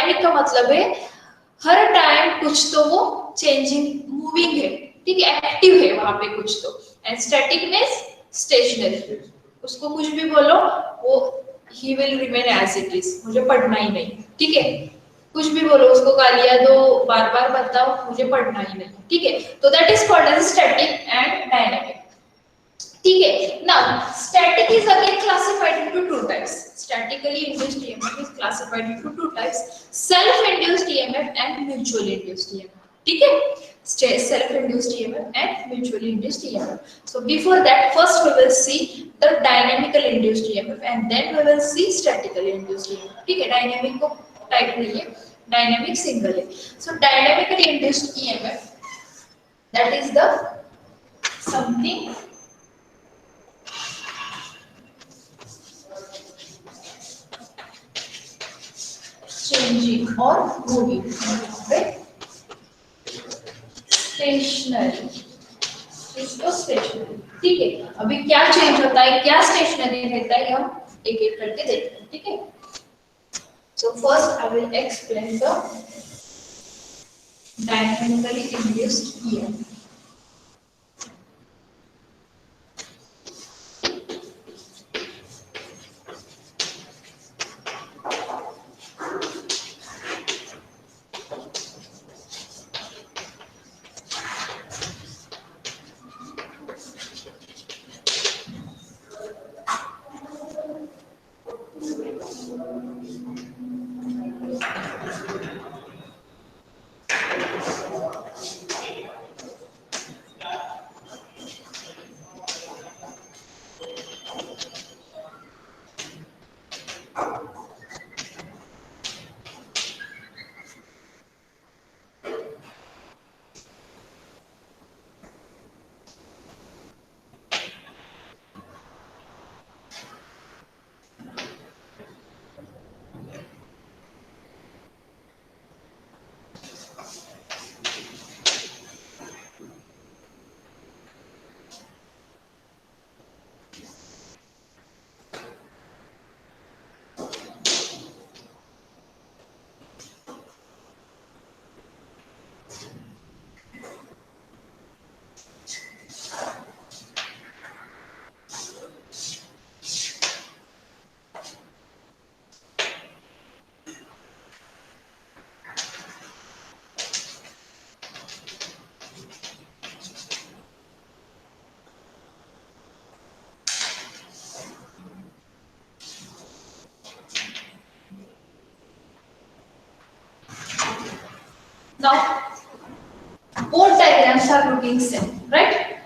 Dynamic का मतलब है हर टाइम कुछ तो वो चेंजिंग मूविंग है, ठीक है, एक्टिव है वहां पे कुछ तो। एंड स्टैटिक मींस स्टेशनरी, उसको कुछ भी बोलो वो he will remain as it is, मुझे पढ़ना ही नहीं, ठीक है, कुछ भी बोलो उसको, गालियां दो, बार बार बताओ, मुझे पढ़ना ही नहीं, ठीक है। तो that is called as static and dynamic, ठीक है। Now static is again classified into two types. Statically induced EMF is classified into two types, self induced EMF and mutually induced EMF, ठीक है, self induced EMF and mutually induced EMF. So before that, first we will see the dynamically induced EMF and then we will see statically induced EMF, ठीक है। Dynamic को type नहीं है, dynamic single है। So dynamically induced EMF, that is the something changing or moving, right? Stationary, इसको stationery, ठीक है। अभी क्या चेंज होता है, क्या स्टेशनरी रहता है, हम एक एक करके देखते हैं, ठीक है। So first I will explain the dynamically induced EMF. Now both diagrams are looking same, right?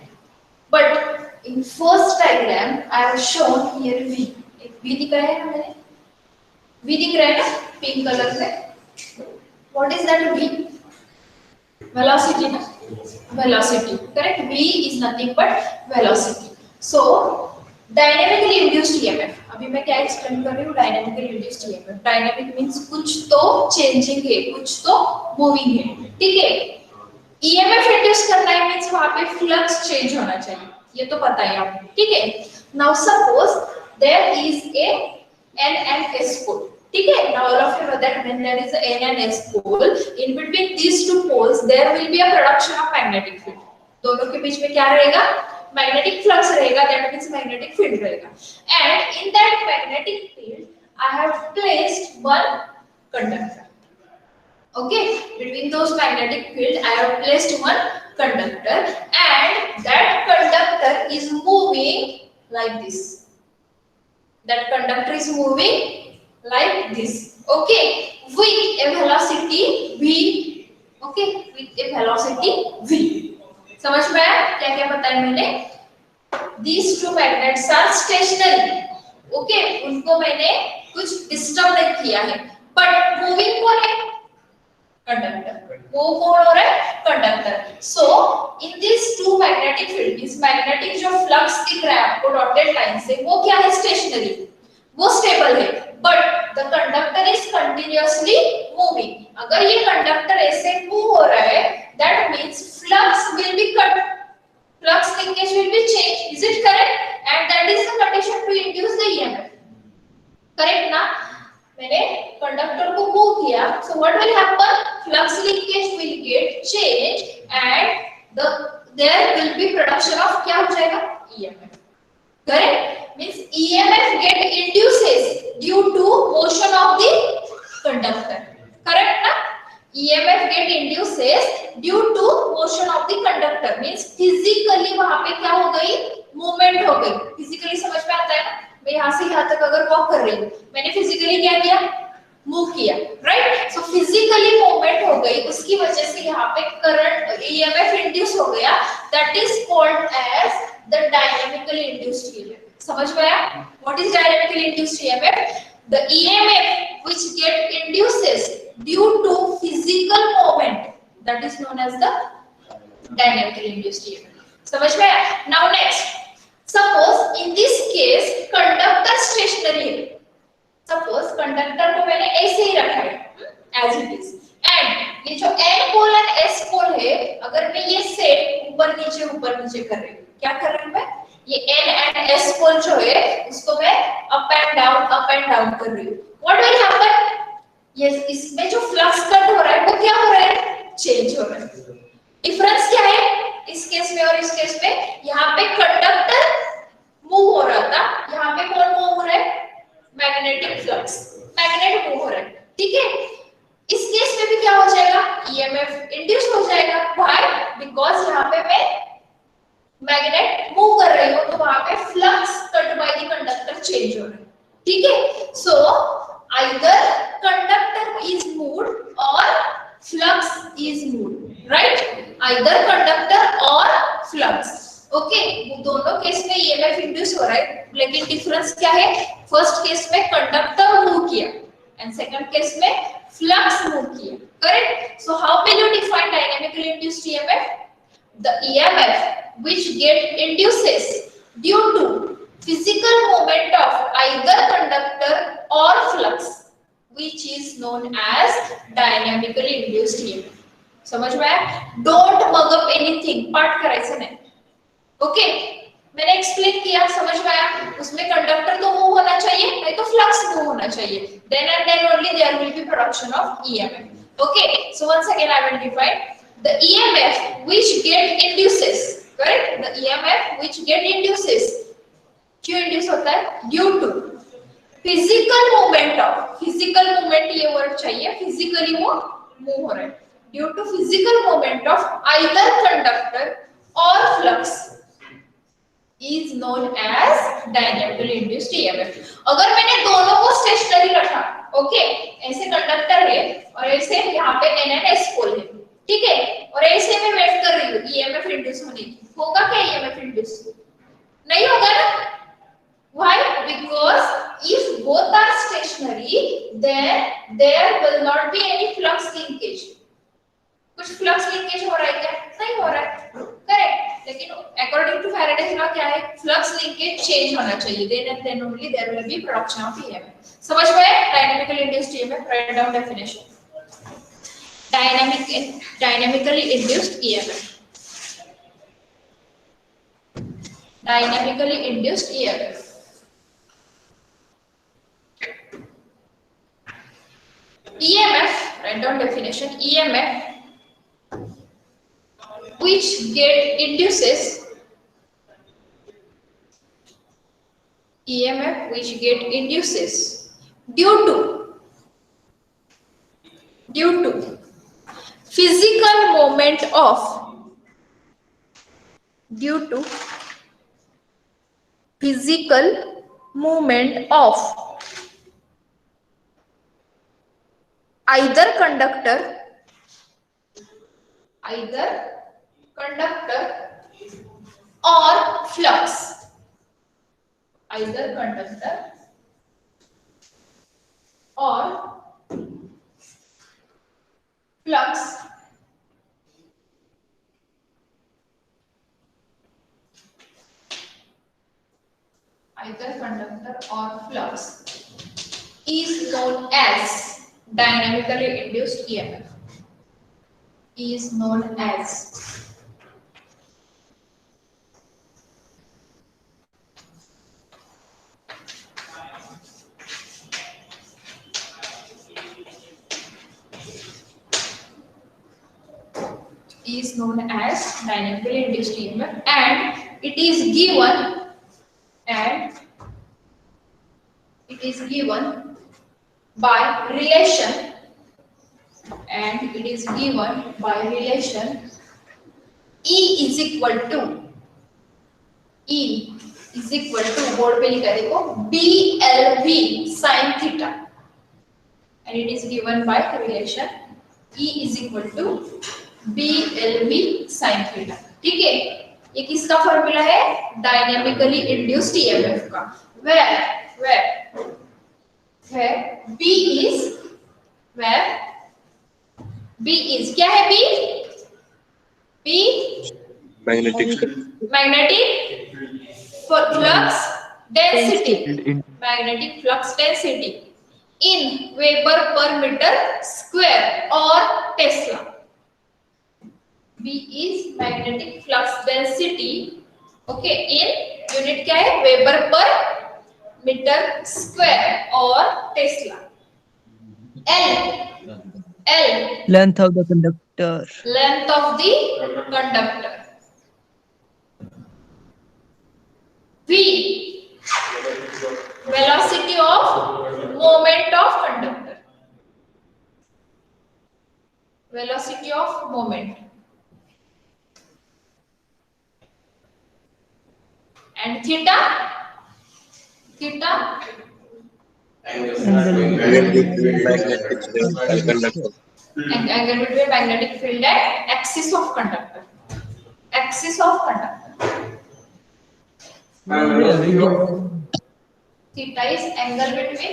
But in first diagram I have shown here V, एक V दिखाया है ना मैंने, V दिख रहा है ना पिंक कलर में। What is that V? Velocity ना, velocity, correct? V is nothing but velocity. So dynamically induced EMF, अभी मैं क्या एक्सप्लेन कर रही हूँ, dynamically induced EMF. Dynamic means कुछ तो चेंजिंग है, कुछ तो मूविंग है, ठीक है। ईएमएफ इंड्यूस करना है मींस वहां पे फ्लक्स चेंज होना चाहिए, ये तो पता है आपको, ठीक है। Now suppose there is a N and S pole, ठीक है। Now all of you know that when there is N and S pole, in between these two poles there will be a production of magnetic field. दोनों के बीच में क्या रहेगा, magnetic flux रहेगा, that means magnetic field रहेगा। And in that magnetic field I have placed one conductor, okay, between those magnetic field I have placed one conductor and that conductor is moving like this, that conductor is moving like this, okay, with a velocity v, okay, with a velocity v। समझ में आया क्या क्या बताया मैंने? These two magnets are stationary, okay, उनको मैंने कुछ डिस्टर्ब नहीं किया है, बट मूविंग कौन है, कंडक्टर। वो कौन हो रहा है, conductor. So in this two magnetic field, इस मैग्नेटिक जो फ्लक्स दिख रहा है आपको डॉटेड लाइन से, वो क्या है, स्टेशनरी, वो स्टेबल है, but the conductor is continuously moving. अगर ये कंडक्टर ऐसे मूव हो रहा है, that means flux will be cut, flux linkage will be change, is it correct? And that is the condition to induce the EMF, correct ना? मैंने conductor को move किया, so what will happen? Flux linkage will get changed and there will be production of क्या हो जाएगा? EMF. Correct? Means EMF get induces due to motion of the conductor. Correct ना? EMF get induces due to motion of the conductor. Means physically वहाँ पे क्या हो गई? Movement हो गई. Physically समझ में आता है ना? मैं यहाँ से यहाँ तक अगर वॉक कर रही हूँ, मैंने फिजिकली क्या किया? मूव किया, राइट? सो फिजिकली मूवमेंट हो गई, उसकी वजह से यहाँ पे करंट ईएमएफ इंड्यूस हो गया, that is called as the dynamically induced EMF. समझ में आया? What is dynamically induced EMF? The EMF which get induces due to physical movement, that is known as the dynamically induced EMF. समझ में आया? Now next, suppose in this case conductor stationary है। Suppose conductor को मैंने ऐसे ही रखा है as it is, and ये जो n पोल और s पोल है, अगर मैं ये सेट ऊपर नीचे कर रही हूँ, क्या कर रही हूँ मैं? ये n एंड s पोल जो है उसको मैं अप एंड डाउन कर रही हूँ। What will happen? ये इसमें जो फ्लक्स कट हो रहा है वो क्या हो रहा है? चेंज हो रहा है। डिफरेंस क्या है इस केस में और इस केस में? यहाँ पे कंडक्टर मूव हो रहा था, यहाँ पे कौन मूव हो रहा है? मैग्नेटिक फ्लक्स, मैग्नेट मूव हो रहा है, ठीक है? इस केस में भी क्या हो जाएगा? ईएमएफ इंड्यूस हो जाएगा। व्हाई? बिकॉज़ यहाँ पे मैं मैग्नेट मूव कर रही हूँ, तो वहां पे flux cut by the conductor change हो रहा है, ठीक है? So either conductor is moved और flux is moved, right? Either conductor और फ्लक्स, ओके? वो दोनों केस में ईएमएफ इंड्यूस हो रहा है, लेकिन डिफरेंस क्या है? फर्स्ट केस में कंडक्टर मूव किया एंड सेकंड केस में फ्लक्स मूव किया, correct? So how will you define dynamically induced EMF? The EMF which get induces due to physical movement of either conductor or flux, which is known as dynamically induced EMF. समझ में आया? Don't mug up anything, पाठ करायचं नाही, okay? मैंने explain किया, समझ में आया? उसमें कंडक्टर तो मूव होना चाहिए, नहीं तो फ्लक्स मूव होना चाहिए, then and then only there will be production of EMF. Okay, so once again I will define the EMF which get induces, correct? The EMF which get induces, क्यों induce होता है? Due to physical movement of, physical movement ये word चाहिए, physically वो move हो रहा है, due to physical movement of either conductor और flux is known as dynamically induced EMF. अगर मैंने दोनों को स्टेशनरी रखा, ओके, ऐसे कंडक्टर है और ऐसे यहाँ पे N and S पोल है, ठीक है? और ऐसे मैं वेट कर रही हूँ EMF इंड्यूस होने की, होगा क्या EMF इंड्यूस? नहीं होगा ना? Why? Because if both are stationary, then there will not be any flux linkage. कुछ फ्लक्स लिंकेज हो रहा है क्या? नहीं हो रहा है, करेक्ट? लेकिन अकॉर्डिंग टू फैराडेज लॉ क्या है? फ्लक्स लिंकेज चेंज होना चाहिए, then only there will be production of EMF. समझ में आया? Dynamically induced EMF, write down definition. dynamically induced EMF, dynamically induced EMF, EMF, write down definition, EMF which get induces, EMF which get induces due to physical movement of, due to physical movement of either conductor or flux, either conductor or flux is known as dynamically induced EMF, is known as is known as dynamically induced EMF, and it is given by relation, E is equal to board पे लिखा देखो BLV sin theta, and it is given by relation E is equal to BLV sin theta. ठीक है, ये किसका formula है? Dynamically induced EMF का. where B is क्या है? B Magnetic flux density in Weber per meter square or Tesla. B is magnetic flux density, okay, in unit क्या है? Weber per meter square or Tesla. L length of the conductor. V velocity of moment of conductor. And theta angle between magnetic field and conductor. Angle between magnetic field and axis of conductor. Theta is angle between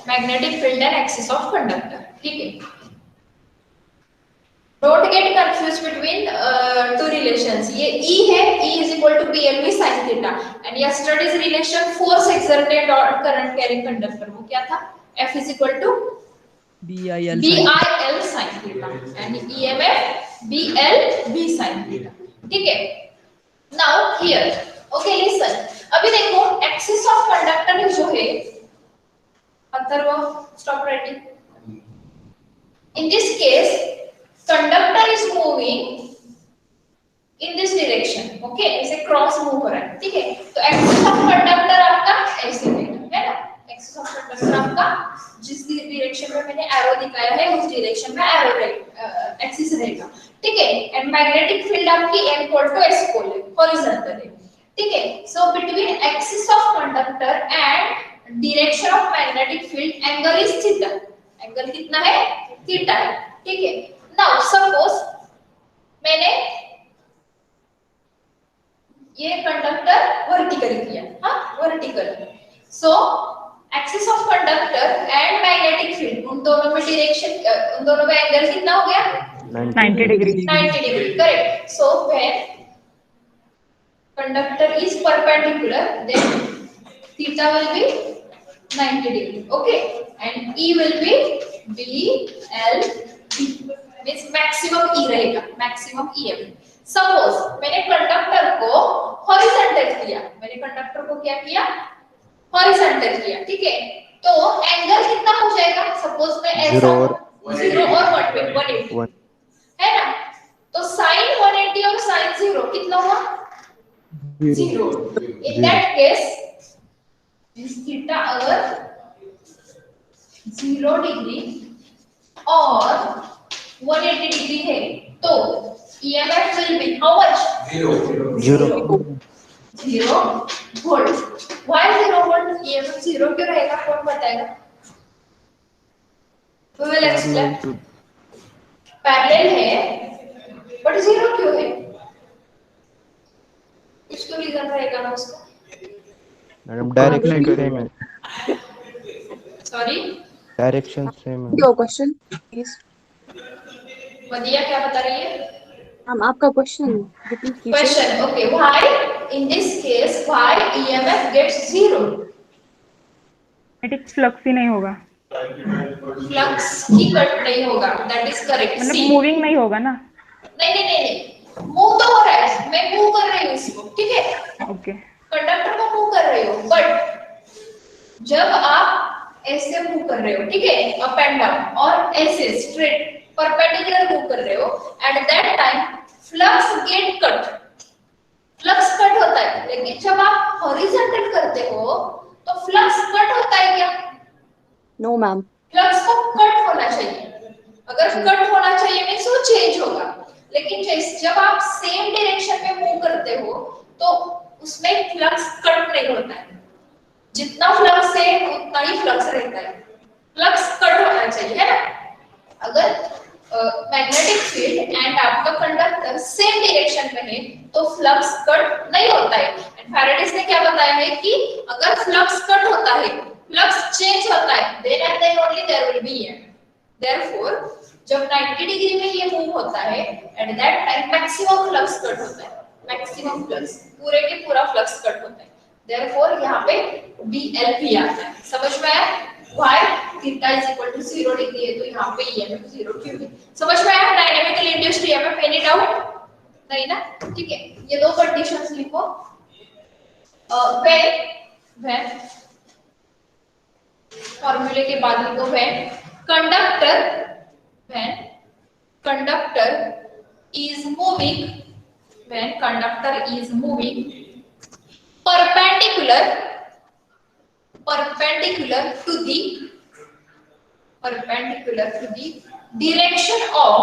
magnetic field and axis of conductor. ठीक है. Don't get confused between two relations. ये E है, E is equal to BLV sin theta, and yesterday's relation force exerted on current carrying conductor वो क्या था? F is equal to BIL sin theta and EMF BLV sin theta. ठीक है. Now here, okay, listen. अभी देखो axis of conductor जो है, Atharva stop writing. In this case, conductor is moving in this direction, okay, इसे cross move हो रहा है. ठीक है, तो एक्सिस ऑफ कंडक्टर आपका ऐसे रहेगा, है ना? एक्सिस ऑफ कंडक्टर आपका जिस डायरेक्शन में मैंने एरो दिखाया है उस डायरेक्शन में एरो एक्सिस रहेगा. ठीक है, एंड मैग्नेटिक फील्ड आपकी n इक्वल टू s पोल है, हॉरिजॉन्टल है. ठीक है, so between axis of conductor and direction of magnetic field angle is theta. Angle कितना है? थीटा है. ठीक है. Now suppose मैंने ये कंडक्टर वर्टिकल किया, हाँ, vertical. So axis of conductor and magnetic field, उन दोनों में डायरेक्शन, उन दोनों में एंगल कितना हो गया? 90 degree. Correct. So when conductor is perpendicular, then theta will be 90 degree. Okay, and E will be BLV. Means maximum E रहेगा, maximum EM. Suppose मैंने कंडक्टर को हॉरिजॉन्टल किया, ठीक है, तो एंगल कितना हो जाएगा? सपोज मैं ऐसा 0 और 180 है ना, तो sin 180 और sin 0 कितना हुआ? 0. In that case, this theta अगर 0 डिग्री और 180 डिग्री है, तो EMF will be how much? 0 volt. Why 0 volt? EMF 0 क्यों रहेगा? कौन बताएगा? We will explain. Parallel है, but 0 क्यों है? कुछ तो रीजन रहेगा ना उसका. मैडम डायरेक्शन सेम है. Sorry? डायरेक्शन सेम है. Your question, please. वदिया क्या बता रही है? आपका क्वेश्चन रिपीट कीजिए. Question, okay. Why in this case why EMF gets 0? Magnetic flux ही नहीं होगा. फ्लक्स ही कट नहीं होगा. That is correct. मतलब मूविंग नहीं होगा ना. नहीं मूव तो हो रहा है, मैं मूव कर रही हूँ इसको. ओके कंडक्टर को मूव कर रहे हो, बट जब आप ऐसे मूव कर रहे हो, ठीक है, अप एंड डाउन, और ऐसे स्ट्रेट परपेंडिकुलर मूव कर रहे हो, at that time flux get cut, flux cut होता है। लेकिन जब आप हॉरिजॉन्टल करते हो तो फ्लक्स कट होता है क्या? No ma'am. फ्लक्स को कट होना चाहिए, अगर जी। कट होना चाहिए मींस वो चेंज होगा। लेकिन जब आप सेम डायरेक्शन में मूव करते हो तो उसमें फ्लक्स कट नहीं होता है, जितना फ्लक्स है उतना ही फ्लक्स रहता है, फ्लक्स कट होना चाहिए, है ना। अगर मैग्नेटिक फील्ड एंड आपका कंडक्टर सेम डायरेक्शन में है तो फ्लक्स कट नहीं होता है। एंड फैराडेस ने क्या बताया है कि अगर फ्लक्स कट होता है, फ्लक्स चेंज होता है, then and then only there will be and. Therefore जब 90 डिग्री में ये मूव होता है, at that time maximum flux cut होता है, मैक्सिमम फ्लक्स, पूरे के पूरा फ्लक्स कट होता है। देयरफॉर यहाँ पे BLP आता है। समझ में आया? Why theta is equal to 0 degree है तो यहाँ पे EMF 0 क्यों है? समझ में आया? Dynamical industry EMF, any doubt? नहीं ना? ठीक है, ये दो कंडीशंस लिखो। when फॉर्मूले के बाद लिखो when conductor is moving, when conductor is moving perpendicular to the direction of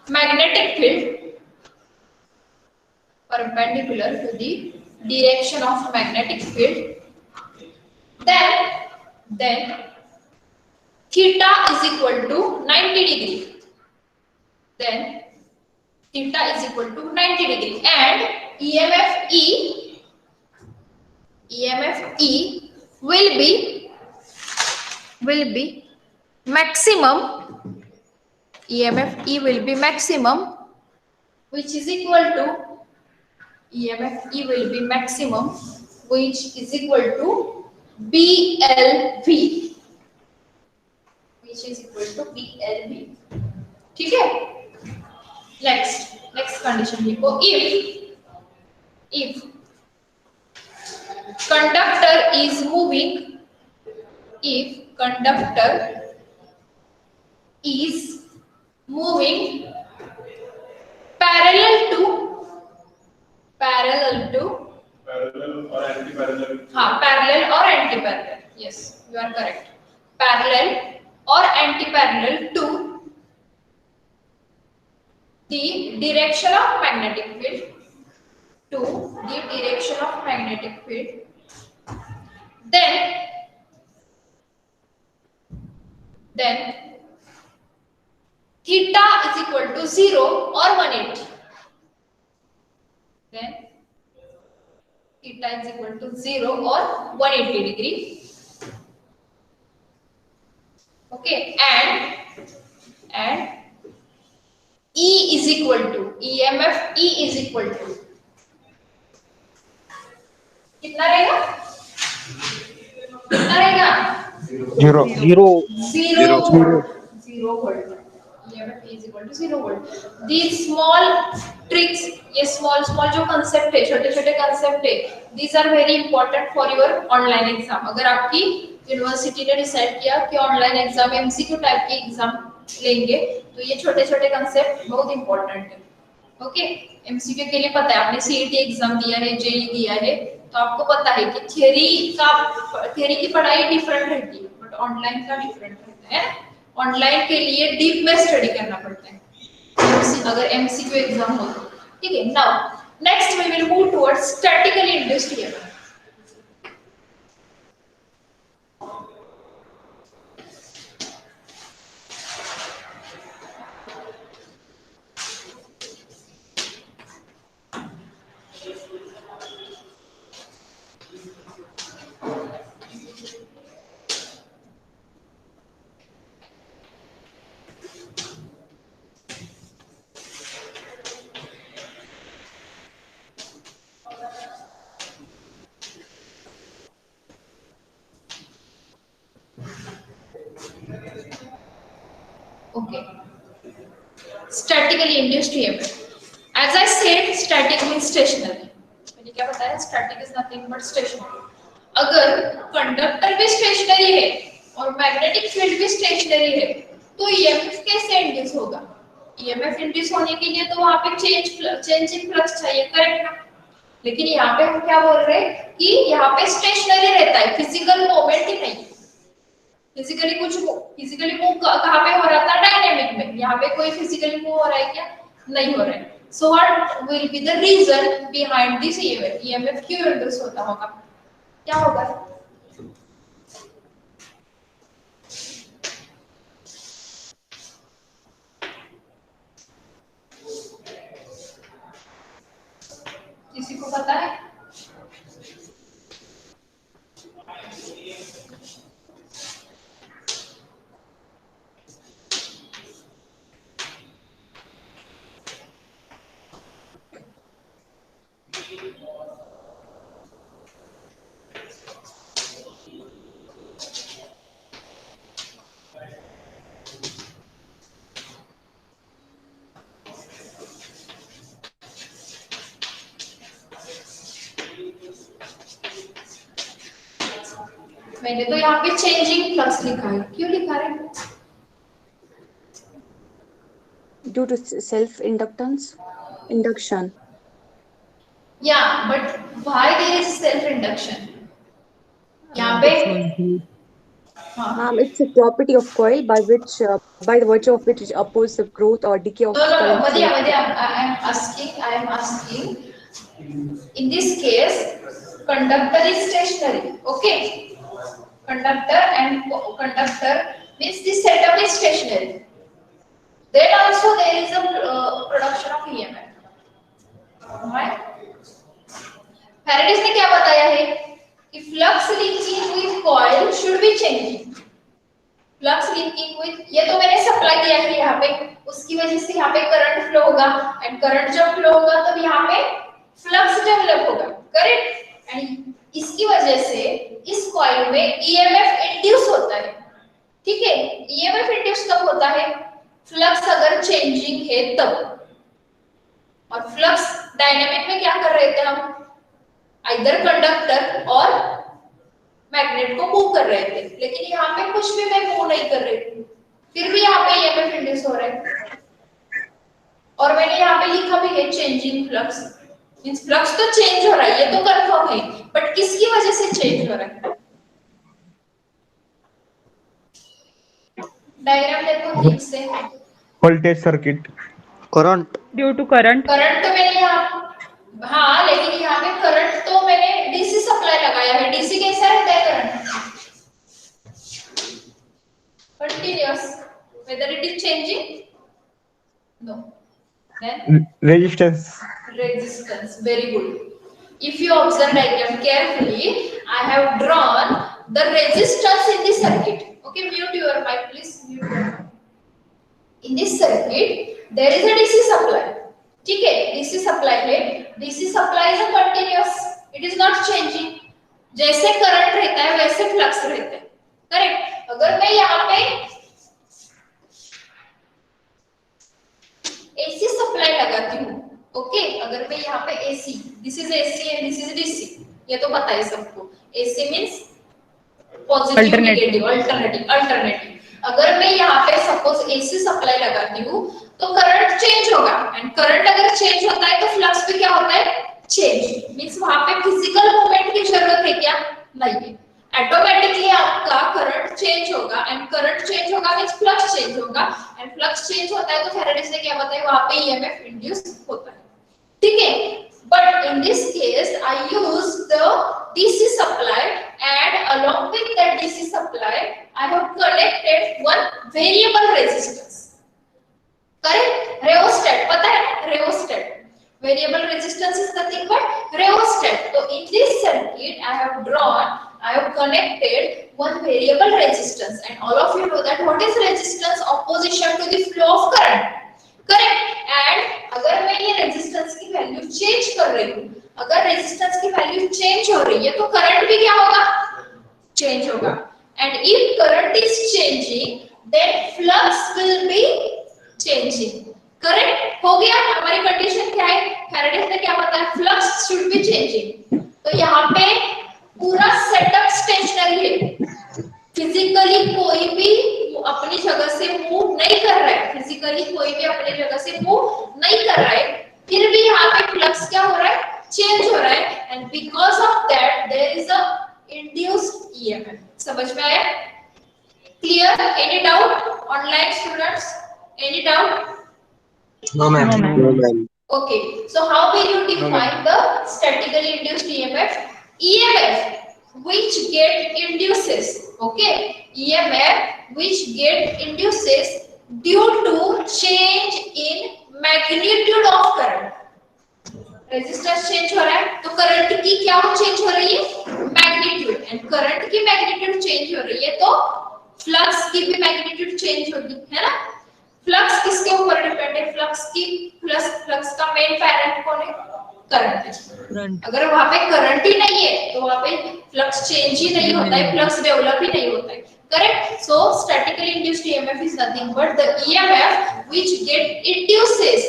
magnetic field, perpendicular to the direction of magnetic field, then theta is equal to 90 degree, then theta is equal to 90 degree, and EMF E will be maximum, EMF E will be maximum, which is equal to EMF E will be maximum, which is equal to BLV, which is equal to BLV. ठीक है? Next condition लिखो, if conductor is moving, if conductor is moving parallel or anti-parallel, yes, you are correct, parallel or anti-parallel to the direction of magnetic field, then theta is equal to 0 or 180, then theta is equal to 0 or 180 degree. Okay, and E is equal to, EMF E is equal to कितना रहेगा? कितना रहेगा? 0 0 volt. EMF E is equal to 0 volt. These small tricks, ये small जो concept है, छोटे concept है, these are very important for your online exam. अगर आपकी यूनिवर्सिटी ने डिसाइड किया कि ऑनलाइन एग्जाम MCQ टाइप के एग्जाम लेंगे तो ये छोटे कंसेप्ट बहुत इंपॉर्टेंट है। ओके, MCQ के लिए पता है, आपने CET एग्जाम दिया है, JEE दिया है, तो आपको पता है कि थ्योरी की पढ़ाई डिफरेंट रहती है, बट ऑनलाइन का डिफरेंट रहता है। ऑनलाइन के लिए डीप में स्टडी करना पड़ता है अगर MCQ एग्जाम हो तो। ठीक है, now next we will move towards statical industrial. Okay, statical industrial. As I said, static means stationary. मैंने क्या बताया? Static is nothing but stationary. अगर कंडक्टर भी स्टेशनरी है और मैग्नेटिक फील्ड भी स्टेशनरी है, तो ईएमएफ कैसे इंड्यूस होगा? ईएमएफ इंड्यूस होने के लिए तो वहां पे चेंज इन फ्लक्स चाहिए, करेक्ट ना? लेकिन यहाँ पे हम क्या बोल रहे हैं कि यहाँ पे स्टेशनरी रहता है, फिजिकल मूवमेंट ही नहीं। फिजिकली मूव कहाँ पे हो रहा था? डायनेमिक में। यहाँ पे कोई फिजिकली मूव हो रहा है क्या? नहीं हो रहा है। So what will be the reason behind this EMF? EMF क्यों इंड्यूस होता होगा? क्या होगा? किसी को पता है? मैंने तो यहाँ पे चेंजिंग फ्लक्स लिखा है, क्यों लिखा है? Due to induction. Yeah, but why there is self induction? यहाँ पे It's a property of coil by the virtue of which it opposes the growth or decay of current. Madhya, I am asking. In this case, conductor is stationary. Okay. Conductor means this setup is stationary. Then also there is a production of EMF. Right? Faraday ने क्या बताया है कि flux linking with coil should be changing. Flux linking with, ये तो मैंने supply दिया है यहाँ पे, उसकी वजह से यहाँ पे करंट फ्लो होगा, एंड करंट जब फ्लो होगा तब यहाँ पे फ्लक्स डेवलप होगा, करेक्ट? एंड इसकी वजह से इस कॉइल में ईएमएफ इंड्यूस होता है, ठीक है? ईएमएफ इंड्यूस कब होता है? फ्लक्स अगर चेंजिंग है तब। और फ्लक्स डायनामिक में क्या कर रहे थे हम? आइदर कंडक्टर और मैग्नेट को मूव कर रहे थे, लेकिन यहाँ पे कुछ भी मैं मूव नहीं कर रही थी, फिर भी यहाँ पे ईएमएफ इंड्यूस हो रहा है। और मैंने यहाँ पे लिखा भी है चेंजिंग फ्लक्स, मींस फ्लक्स तो चेंज हो रहा है, ये तो कंफर्म है, बट किसकी वजह से चेंज हो रहा है? डायग्राम देखो ठीक से। Voltage circuit, current, due to current. Current तो मैंने यहाँ, हाँ, लेकिन यहाँ पे करंट तो मैंने डीसी सप्लाई लगाया है। डीसी कैसा रहता है current? Continuous, whether it is changing? No. Then resistance, very good. If you observe diagram carefully, I have drawn the resistance in the circuit. Okay, mute your mic please, mute your mic. In this circuit there is a DC supply, ठीक है? DC supply है, DC supply is a continuous, it is not changing. जैसे current रहता है वैसे flux रहता है, correct? अगर मैं यहाँ पे AC सप्लाई लगाती हूँ, ओके? अगर मैं यहाँ पे AC, this is AC and this is DC, ये तो पता है सबको। AC means positive, negative, alternative. अगर मैं यहाँ पे सपोज AC सप्लाई लगाती हूँ तो करंट चेंज होगा, एंड करंट अगर चेंज होता है तो फ्लक्स भी क्या होता है? चेंज। मींस वहां पे फिजिकल मूवमेंट की जरूरत है क्या? नहीं है। ऑटोमेटिकली आपका करंट चेंज होगा, एंड करंट चेंज होगा मींस फ्लक्स चेंज होगा, एंड फ्लक्स चेंज होता है तो फैराडे ने क्या बताया? वहां पे ईएमएफ इंड्यूस होता है, ठीक है? But in this case, I use the DC supply, and along with that DC supply, I have connected one variable resistance. Correct? Rheostat, पता है ना? Rheostat. Variable resistance is nothing but rheostat. So in this circuit, I have connected one variable resistance, and all of you know that what is resistance? Opposition to the flow of current. Correct? And अगर मैं ये resistance की value change कर रही हूँ, अगर resistance की value change हो रही है तो करंट भी क्या होगा? चेंज होगा। And if current is changing then flux will be changing, correct? हो गया? हमारी कंडीशन क्या है, फैराडेज ने क्या बताया, फ्लक्स शुड बी चेंजिंग। तो यहाँ पे पूरा सेटअप स्टेशनरी है, फिजिकली कोई भी अपनी जगह से मूव नहीं कर रहा है, फिजिकली कोई भी अपनी जगह से मूव नहीं कर रहा है, फिर भी यहाँ पे फ्लक्स क्या हो रहा है, चेंज हो रहा है, and because of that there is a induced EMF. समझ में आया? Clear? Any doubt online students? Any doubt? No, ma'am. No, ma'am. No, ma'am. Okay, so how will you define the statically induced EMF? EMF which get induces, okay, EMF which get induces due to change in magnitude of current. Resistance change हो रहा है तो current की क्या change हो रही है, magnitude, and current की मैग्नीट्यूड चेंज हो रही है तो फ्लक्स की भी मैग्नीट्यूड चेंज होगी, है ना? फ्लक्स किसके ऊपर डिपेंड है, फ्लक्स का मेन पैरेंट कौन है, करंट। अगर वहां पे करंट ही नहीं है तो वहां पे फ्लक्स चेंज ही नहीं होता है, फ्लक्स डेवलप ही नहीं होता है, correct? So statically induced EMF is nothing but the EMF which get induces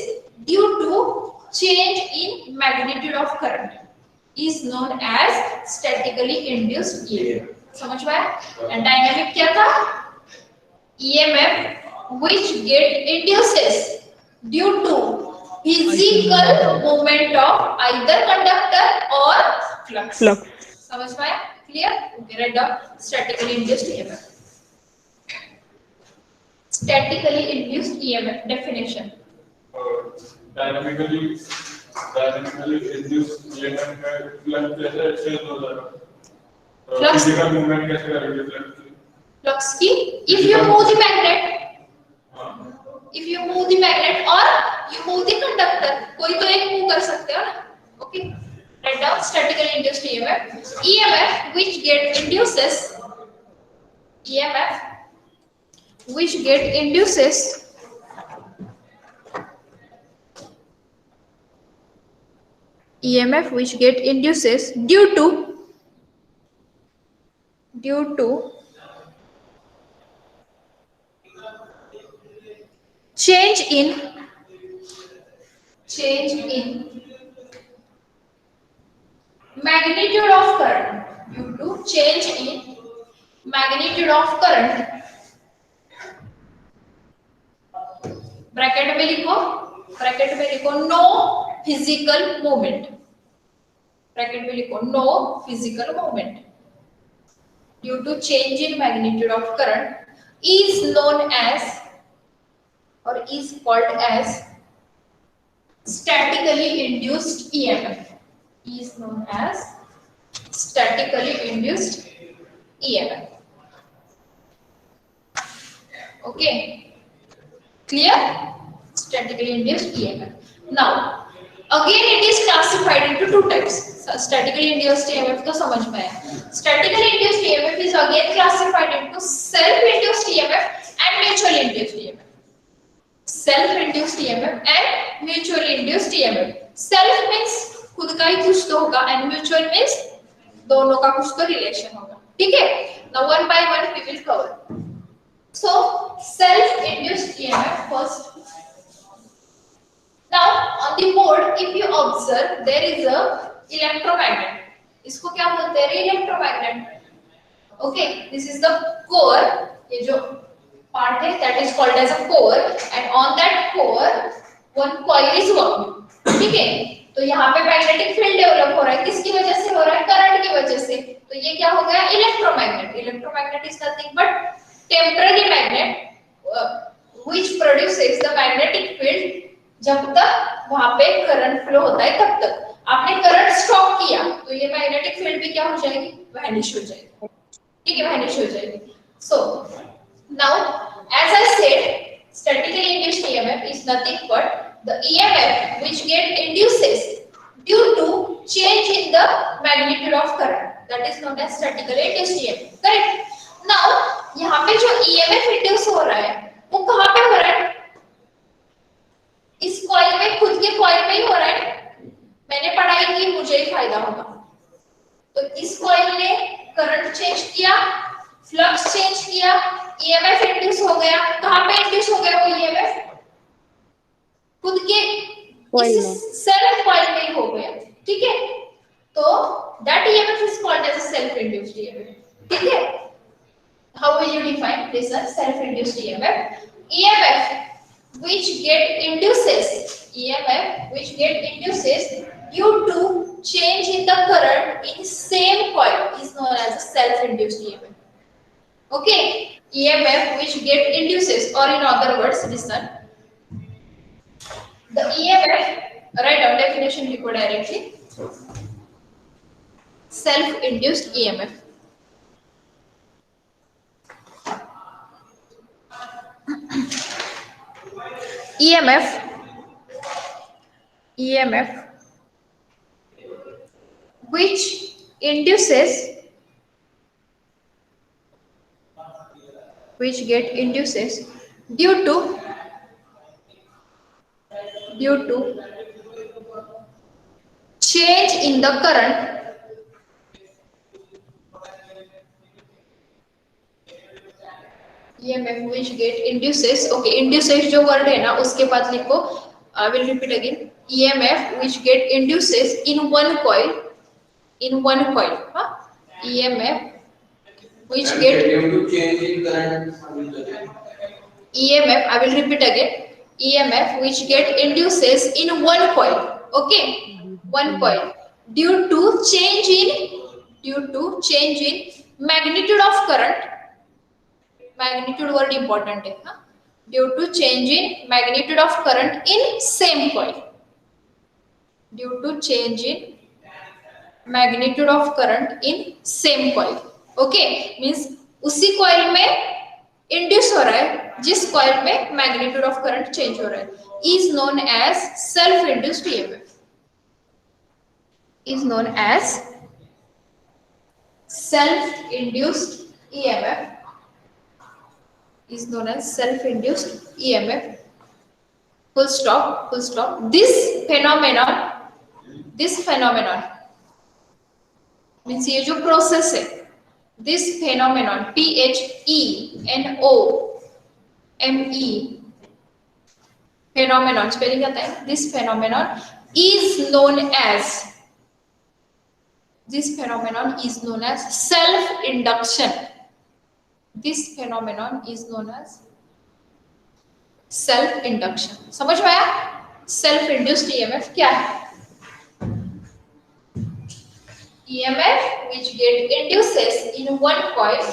due to change in magnitude of current is known as statically induced EMF. समझ में आया? एंड डायनामिक क्या था, EMF which get induces due to physical movement of either conductor or flux. समझ में आया? Clear? Okay, write down statically induced EMF. Statically induced EMF definition. Dynamically induce EMF में flux कैसे चेंज हो जाएगा, physical movement कैसे करेंगे flux की, if you move the magnet or you move the conductor, कोई तो एक मूव कर सकते हो ना, okay? Write down statically induced EMF which get induces EMF which get induces due to change in magnitude of current, due to change in magnitude of current, bracket में लिखो no physical movement, bracket में लिखो no physical movement due to change in magnitude of current is known as or is called as statically induced EMF, is known as statically induced EMF. Okay, clear? Statically induced EMF. Now again it is classified into two types. Statically induced EMF तो समझ में आया. Statically induced EMF is again classified into self-induced EMF and mutually induced EMF. Self-induced EMF and mutually induced EMF. Self means खुद का ही कुछ तो होगा and mutual means दोनों का कुछ तो रिलेशन होगा. ठीक है? Now one by one we will cover. So self-induced EMF first. Now on the board if you observe there is a electromagnet. इसको क्या बोलते हैं? Electromagnet. Okay, this is the core. ये जो part है that is called as a core and on that core one coil is working. ठीक है? तो यहाँ पे मैग्नेटिक फील्ड डेवलप हो रहा है. किसकी वजह से हो रहा है? करंट की वजह से. तो ये क्या हो गया? Electromagnet. Electromagnet is nothing but temporary magnet which produces the magnetic field जब तक वहां पे करंट फ्लो होता है तब तक. आपने करंट स्टॉप किया तो ये मैग्नेटिक फील्ड भी क्या हो जाएगी? वैनिश हो जाएगी. ठीक है, वैनिश हो जाएगी. So now as I said statically induced EMF is nothing but the EMF which get induces due to change in the magnitude of current, that is known as statically induced EMF. Correct? Now यहाँ पे जो EMF induce हो रहा है वो कहाँ पे हो रहा है? इस कॉइल में, खुद के कॉइल में ही हो रहा है. मैंने पढ़ाई की, मुझे ही फायदा होगा. तो इस कॉइल ने करंट चेंज किया, फ्लक्स चेंज किया, EMF इंड्यूस हो गया. कहाँ पे इंड्यूस हो गया वो EMF? खुद के Coil इस में। सेल्फ कॉइल में ही हो गया, ठीक है। तो that EMF is called as a self-induced EMF, ठीक है। How will you define this as self-induced EMF? EMF which get induces due to change in the current in same coil is known as a self-induced EMF. Okay, EMF which get induces, or in other words, listen. The EMF, write down definition record directly. Self-induced EMF. EMF which get induces due to change in the current EMF which get induces, okay, induces जो word है ना उसके बाद लिखो, I will repeat again, EMF which get induces in one coil, हाँ, EMF which get EMF, I will repeat again, EMF which get induces in one coil, okay, one coil, due to change in magnitude of current, magnitude word important है, हाँ, due to change in magnitude of current in same coil, due to change in magnitude of current in same coil, okay, means उसी coil में induce हो रहा है जिस coil में magnitude of current change हो रहा है, is known as self induced EMF, is known as self induced EMF, is known as self-induced EMF. Full stop, full stop. This phenomenon means ये जो process है, this phenomenon, PHENOME phenomenon spelling आता है, this phenomenon is known as self-induction. This phenomenon is known as self-induction. समझ में आया? Self-induced EMF क्या है? EMF which get induces in one coil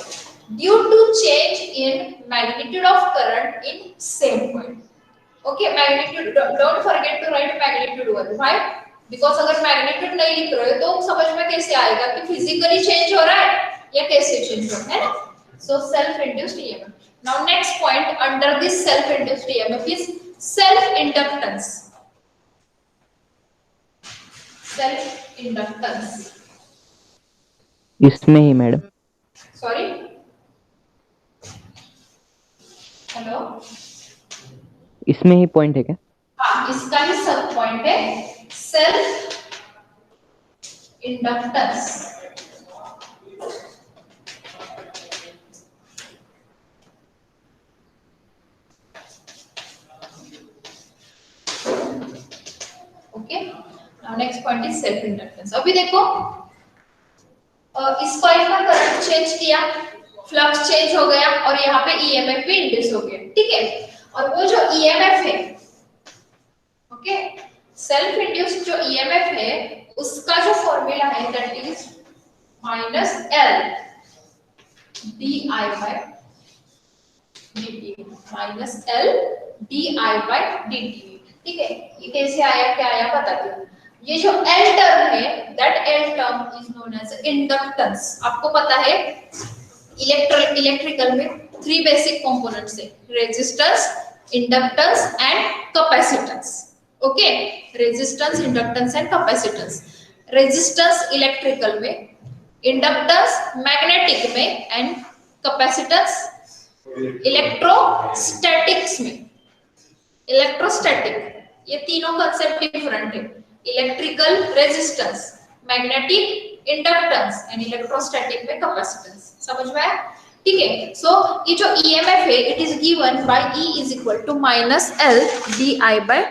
due to change in magnitude of current in same coil. Okay, magnitude. Don't forget to write magnitude one. Why? Because अगर magnitude नहीं लिख रहे हो तो समझ में कैसे आएगा कि physically change हो रहा है या कैसे change हो रहा है ना? So self-induced EMF. Now next point under this self-induced EMF is self-inductance. Self-inductance. इसमें ही मैडम, Sorry. Hello. इसमें ही पॉइंट है क्या? हाँ, इसका ही सब पॉइंट है self inductance. Okay, now next point is self inductance. अभी देखो इस कॉइल का करंट चेंज किया, फ्लक्स चेंज हो गया और यहाँ पे ईएमएफ भी इंड्यूस हो गया, ठीक है. और वो जो ईएमएफ है, ओके, सेल्फ इंड्यूस्ड जो ईएमएफ है उसका जो फॉर्मूला है that is minus L D I by dt, minus L D I by dt. ठीक है, ये कैसे आया, क्या आया बता दो. ये जो L टर्म है that L term is known as inductance. आपको पता है इलेक्ट्रिकल में 3 बेसिक कंपोनेंट्स है, resistance, inductance and capacitance. Okay, resistance, inductance and capacitance. Resistance electrical में, इंडक्टेंस मैग्नेटिक में एंड कैपेसिटेंस इलेक्ट्रोस्टैटिक्स में. इलेक्ट्रोस्टैटिक, ये तीनों कांसेप्ट डिफरेंट है. Electrical resistance, magnetic inductance and electrostatic में कैपेसिटेंस. समझ में आया? ठीक है. सो ये जो ईएमएफ है it is given by E is equal to minus L D I by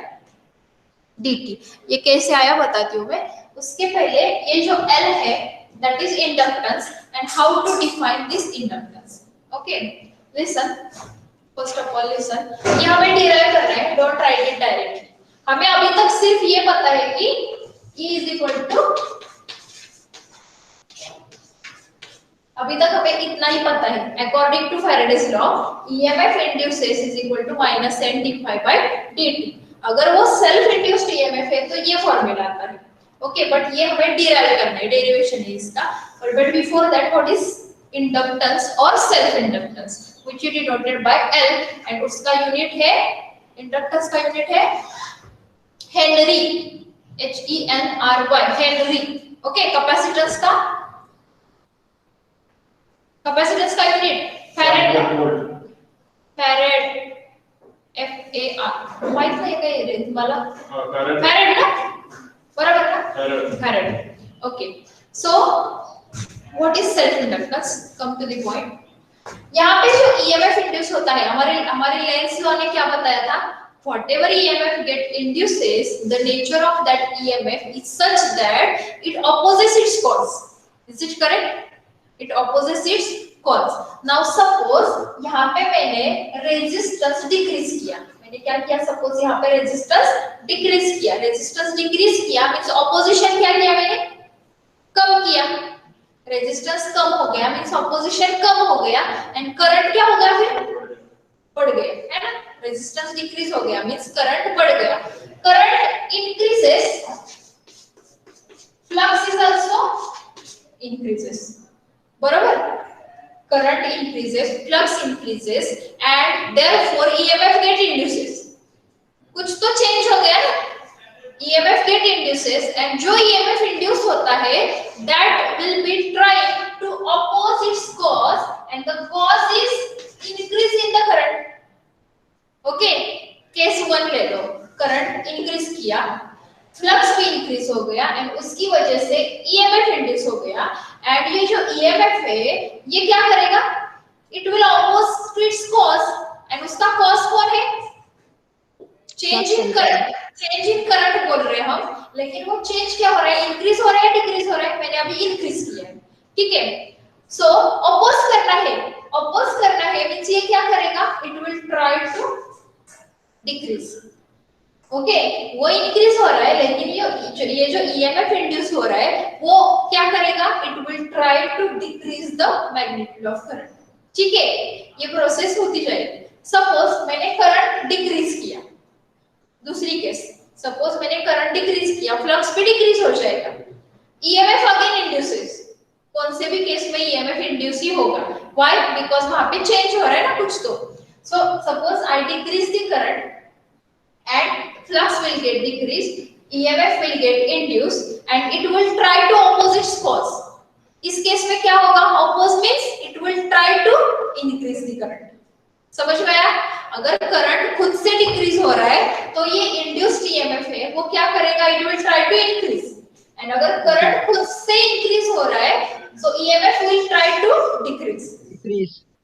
dt। ये कैसे आया बताती हूँ मैं। उसके पहले ये जो L है that is inductance and how to define this inductance। Okay, listen, first of all listen, ये हमें derive करना है, don't write it directly। हमें अभी तक सिर्फ ये पता है कि E is equal to, अभी तक हमें इतना ही पता है, according to Faraday's law EMF induces is equal to minus n d phi by dt। अगर वो सेल्फ इंड्यूस्ड EMF है तो ये फॉर्मूला आता है। ओके, बट ये हमें डिराइव करना है, डेरिवेशन है इसका। But before that what is inductance और self inductance which is denoted by L and उसका यूनिट है, इंडक्टेंस का यूनिट है henry, HENRY, henry. Okay, capacitance का unit farad, farad FAR। Mike नहीं है ये तुम्हाला, फैरेड ना, बराबर ना, farad. Okay, so what is self inductance, come to the point. यहाँ पे जो EMF इंड्यूस होता है, हमारे लेंस लॉ ने क्या बताया था, whatever EMF get induces, the nature of that EMF is such that it opposes its cause। Is it correct? It opposes its cause। Now suppose यहाँ पे मैंने रेजिस्टेंस डिक्रीज किया, मैंने क्या किया, सपोज यहाँ पे रेजिस्टेंस डिक्रीज किया, रेजिस्टेंस डिक्रीज किया मींस ऑपोजिशन क्या किया मैंने, कम किया। रेजिस्टेंस कम हो गया मींस ऑपोजिशन कम हो गया एंड करंट क्या हो गया, फिर बढ़ गया, है ना। रेजिस्टेंस डिक्रीज हो गया मींस करंट बढ़ गया। Current increases, flux is also increases, बराबर। Current increases, flux increases and therefore EMF get induces. कुछ तो चेंज हो गया ना, EMF गेट इंड्यूसेस एंड जो EMF इंड्यूस होता है that will be trying to oppose its cause and the cause is increase in the current। Okay, case 1 ले लो, current increase किया, फ्लक्स भी इंक्रीज हो गया एंड उसकी वजह से EMF इंड्यूस हो गया एंड ये जो EMF है ये क्या करेगा, it will oppose to its cause and उसका कॉज कौन है, change in current. Change in current बोल रहे हैं हम, लेकिन वो चेंज क्या हो रहा है, इंक्रीज हो रहा है डिक्रीज हो रहा है, मैंने अभी इंक्रीज किया है, ठीक है। सो अपोज करना है, अपोज करना है मींस ये क्या करेगा, it will try to decrease. Okay, वो इंक्रीज हो रहा है लेकिन ये जो EMF इंड्यूस हो रहा है वो क्या करेगा, it will try to decrease the magnitude of current. ठीक है, ये प्रोसेस होती जाएगी। सपोज मैंने करंट डिक्रीज किया, दूसरी केस, सपोज मैंने करंट डिक्रीज किया, फ्लक्स भी डिक्रीज हो जाएगा, EMF अगेन इंड्यूसेस। कौन से भी केस में EMF इंड्यूस ही होगा, व्हाई, बिकॉज़ वहां पे चेंज हो रहा है ना कुछ तो। So suppose I decrease the current and flux will get decreased, EMF will get induced and it will try to oppose its cause। इस केस में क्या होगा, oppose means it will try to increase the current। समझ में आया? अगर current खुद से डिक्रीज हो रहा है तो ये इंड्यूस्ड EMF है वो क्या करेगा, it will try to increase and अगर करंट खुद से इंक्रीज हो रहा है so EMF will try to decrease।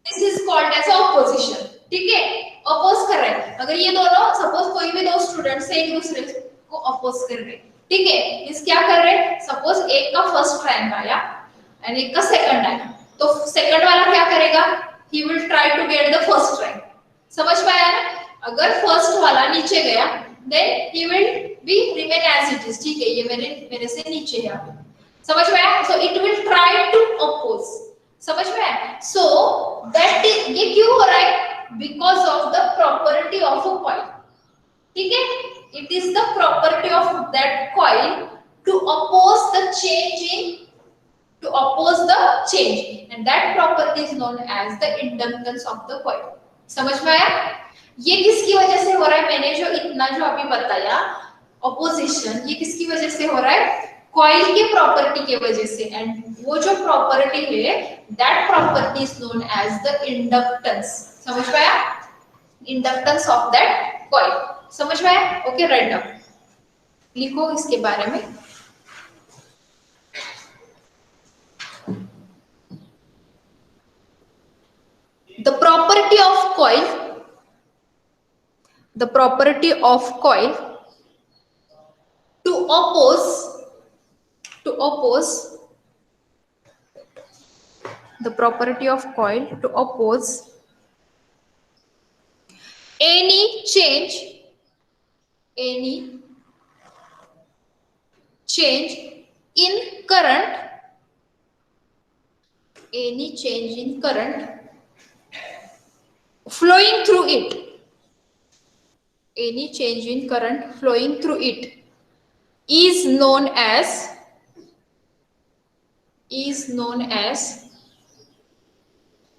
This is called as opposition। ठीक है, अपोज कर रहे हैं। अगर ये दोनों, सपोज कोई भी दो स्टूडेंट्स एक दूसरे को अपोज कर रहे हैं, ठीक है, इस क्या कर रहे हैं, सपोज एक का फर्स्ट रैंक आया एंड एक का सेकंड आया, तो सेकंड वाला क्या करेगा, he will try to get the first rank. समझ में आया ना? अगर फर्स्ट वाला नीचे गया then he will be remain as it is. ठीक है, ये मेरे से नीचे है, समझ में आया? So it will try to oppose. समझ में आया? सो दैट इज, ये क्यों हो रहा है, because of the property of a coil। ठीक है, it is the property of that coil to oppose the change and that property is known as the inductance of the coil। समझ में आया? ये किसकी वजह से हो रहा है, मैंने जो इतना जो अभी बताया ऑपोजिशन, ये किसकी वजह से हो रहा है, कॉइल के प्रॉपर्टी के वजह से एंड वो जो प्रॉपर्टी है that property is known as the inductance. समझ में आया? Inductance of that coil. समझ में आया? ओके, राइट डाउन, लिखो इसके बारे में। The property of coil oppose the property of coil to oppose any change in current, any change in current flowing through it, any change in current flowing through it is known as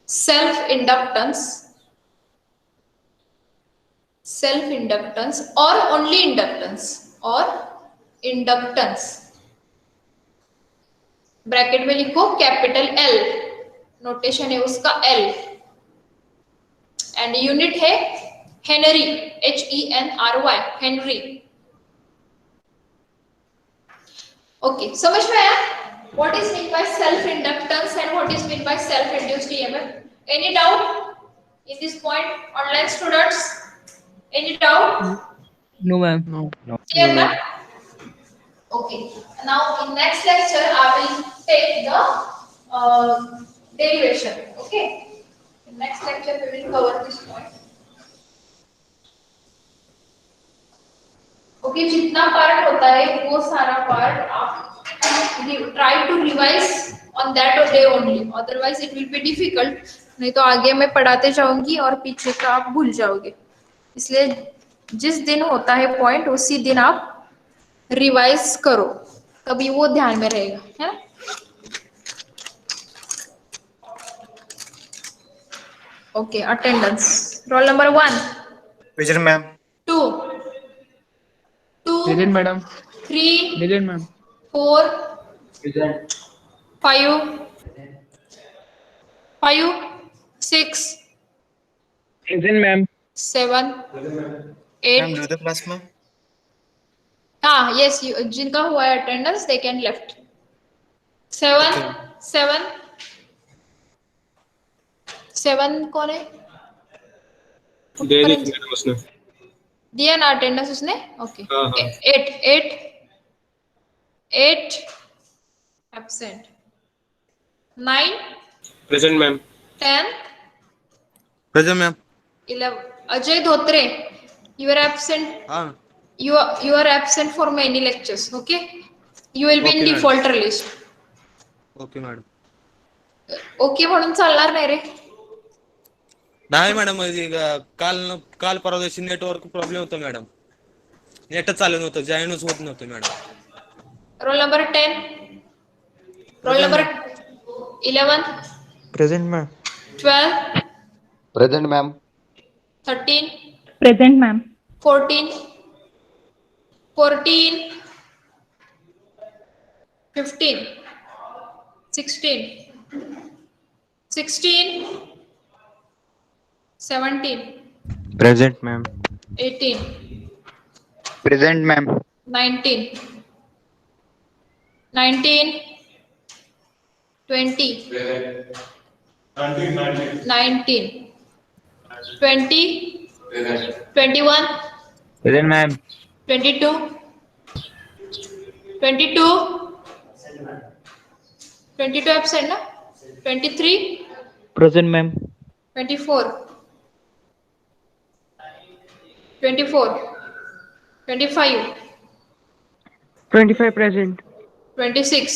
self inductance or only inductance. Bracket में लिखो capital L, notation है उसका L, and unit है henry, HENRY, henry. Okay, समझ में आया what is mean by self inductance and what is mean by self induced EMF? Any doubt in this point, online students? Any doubt? No, ma'am. Clear na? Okay. Now in next lecture I will take the derivation. Okay. In next lecture we will cover this point. Okay. जितना part होता है वो सारा part आप try to revise on that day only. Otherwise it will be difficult. नहीं तो आगे मैं पढ़ाते जाऊंगी और पीछे का आप भूल जाओगे. इसलिए जिस दिन होता है पॉइंट उसी दिन आप रिवाइज करो, तभी वो ध्यान में रहेगा, है ना? Okay, attendance. Roll number 1. Present ma'am. 2. Present madam. 3. Present ma'am. 4. 5. 6. Present ma'am. 7. 8. do the class ma'am. हाँ, यस, जिनका हुआ है अटेंडेंस दे कैन लेफ्ट. 7. 7 कौन है? दे दी थी मैडम उसने. दिया ना अटेंडेंस उसने? Okay. 8 absent. 9. Present ma'am. 10. Present ma'am. 11. Ajay Dhotre, you are absent. हाँ. You are absent for many lectures. Okay, you will be in Okay, defaulter list. Okay madam. Okay म्हणून चालणार नाही रे. नाही मॅडम, काल परवा दिवशी नेटवर्क प्रॉब्लेम होता मॅडम, नेटच चालू नव्हतं, जॉईनच होत नव्हतं madam. Roll number 10. Roll number 11. Present ma'am. 12. Present ma'am. 13. Present ma'am. 14. 15. 16. 17. Present ma'am. 18. Present ma'am. 19. 20. 19. 20. 21. Present ma'am. 22. 22 absent ना? 23. Present, ma'am. 24. 25. 25 present. 26.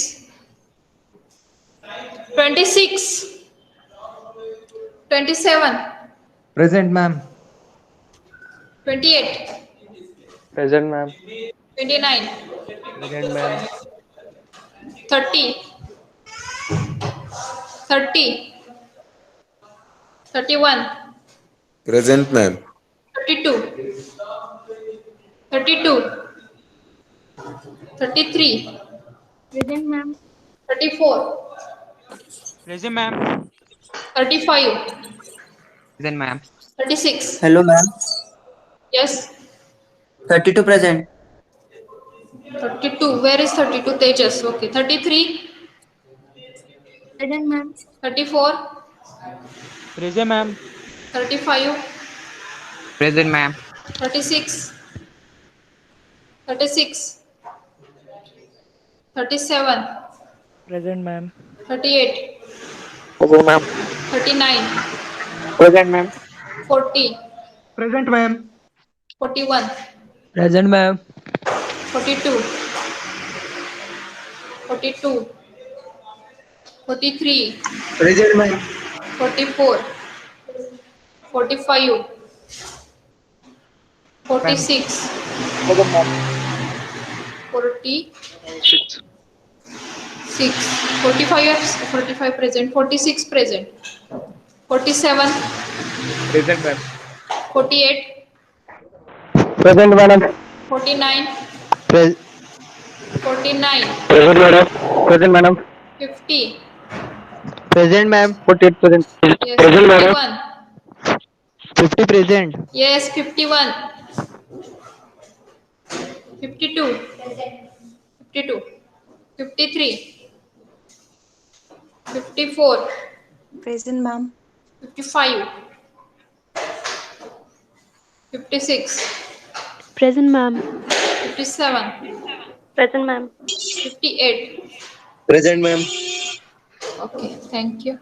27. Present ma'am. 28. Present ma'am. 29. Present ma'am. 30. 31. Present ma'am. 32. 33. Present ma'am. 34. Present ma'am. 35. Present ma'am. 36. Hello, ma'am. Yes. 32 present. 32. Where is 32? Tejas. Okay. 33. Present ma'am. 34. Present ma'am. 35. Present ma'am. 36. 36. 37, Present, ma'am. 38, Present, ma'am. 39, Present, ma'am. 40, Present, ma'am. 41, Present, ma'am. 42, 42, 43, Present, ma'am. 44, 45, 46, 46, 45 present, 46 present, 47, Present, ma'am. 48, Present, madam. 49, Present, 49, madam. Present, madam. 50, Present, ma'am. 48 present. yes, Present, madam. 51, 50 present. yes, 51, 52, 52, 53, 54, Present, ma'am. 55, 56, Present, ma'am. 57, Present, ma'am. 58. Present, ma'am. Okay, thank you.